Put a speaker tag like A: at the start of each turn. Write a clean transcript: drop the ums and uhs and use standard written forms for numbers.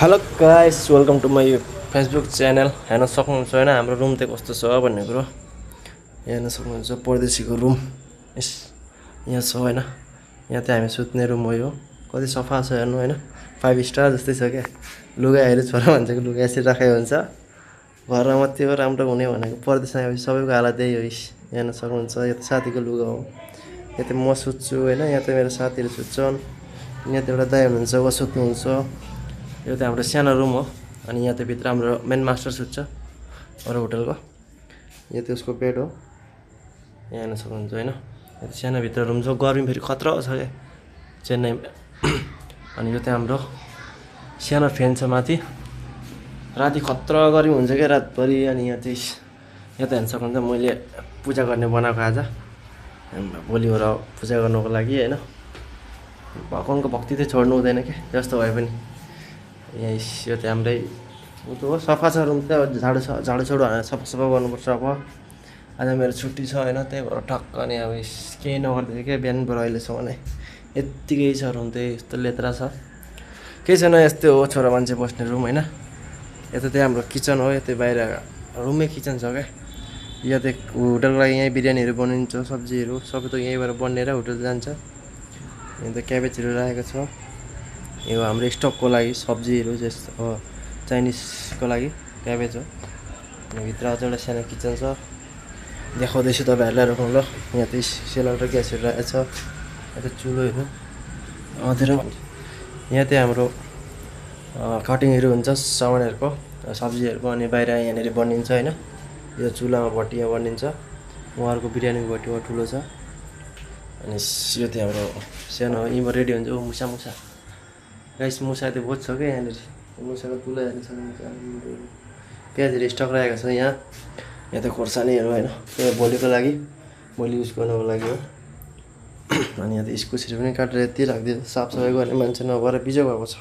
A: Hello guys, welcome to my Facebook channel. हेर्न सक्नुहुन्छ होइन हाम्रो रुम चाहिँ कस्तो छ भन्ने कुरो हेर्न सक्नुहुन्छ। परदेशीको रुम यस यहाँ छ होइन। यहाँ चाहिँ हामी सुत्ने रुम हो। यो कति सफा छ हेर्नु होइन, 5 स्टार जस्तै छ क्या। लुगा हेऱ्यो छोरा मान्छेको लुगा यसरी राखेको हुन्छ। घरमा मात्रै हो राम्रो हुने भनेको, परदेशमा आएपछि सबैको हालत त्यही हो। हेर्न सक्नुहुन्छ, यो त साथीको लुगा हो। यहाँ चाहिँ म सुत्छु होइन, यहाँ चाहिँ मेरो साथीहरू सुत्छन्। यहाँ त एउटा दाइ हुनुहुन्छ, ऊ सुत्नुहुन्छ। यो त हाम्रो सानो रुम हो। अनि यहाँ त भित्र हाम्रो मेन मास्टर सुत्छ अरू होटलको। यो त उसको बेड हो, यहाँ हेर्न सक्नुहुन्छ होइन। यो त सानो भित्र रुम छ, गर्मी फेरि खतरा छ क्या चेन्नईमा। अनि यो त हाम्रो सानो फ्यान छ माथि, राति खतरा गर्मी हुन्छ क्या रातभरि। अनि यहाँ हेर्न सक्नुहुन्छ, मैले पूजा गर्ने बनाएको आज भोलिबाट पूजा गर्नुको लागि होइन। भगवानको भक्ति चाहिँ छोड्नु हुँदैन क्या जस्तो भए पनि। यहाँ यो त हाम्रै ऊ त हो, सफा छ रुम त। झाडुसाडु हालेर सफा गर्नुपर्छ। अब आज मेरो छुट्टी छ होइन, त्यही भएर टक्क नि अब केही नगर्दै क्या बिहानबाट अहिलेसम्म नै यत्तिकै छ रुम। त्यही यस्तो लेत्रा छ, केही छैन। यस्तै हो छोरा मान्छे बस्ने रुम होइन। यता चाहिँ हाम्रो किचन हो, यतै बाहिर रुममै किचन छ क्या। यहाँ त होटलको लागि यहीँ बिरयानीहरू बनिन्छ, सब्जीहरू सबै त यहीँबाट बनेर होटल जान्छ। यहाँ त क्याबेजहरू राखेको छ। यो हाम्रो स्टकको लागि सब्जीहरू जस्तो चाइनिजको लागि क्याबेज हो। अनि भित्र अझ एउटा सानो किचन छ, देखाउँदैछु तपाईँहरूलाई रोक्नु ल। यहाँ त सिलिन्डर ग्यासहरू राखेको छ, यहाँ त चुलोहरू अँधेर। यहाँ चाहिँ हाम्रो कटिङहरू हुन्छ सामानहरूको, सब्जीहरूको। अनि बाहिर यहाँनिर बनिन्छ होइन। यो चुलामा भट्टी यहाँ बनिन्छ, उहाँहरूको बिरयानीको भट्टी वहाँ ठुलो छ। अनि यो चाहिँ हाम्रो सानो यहीँबाट रेडी हुन्छ। ऊ मुसा गाइस, मुसा चाहिँ बहुत छ क्या यहाँनिर। मुसाको चुला हेर्न सक्नुहुन्छ। प्याजहरू स्टक राखेको छ यहाँ। यहाँ त खोर्सानीहरू होइन, त्यो भोलिको लागि, भोलि युज गर्नुको लागि हो। अनि यहाँ त इस्कुसहरू पनि काटेर यति राखिदियो, साफसफाइ गर्ने मान्छे नभएर बिजो भएको छ।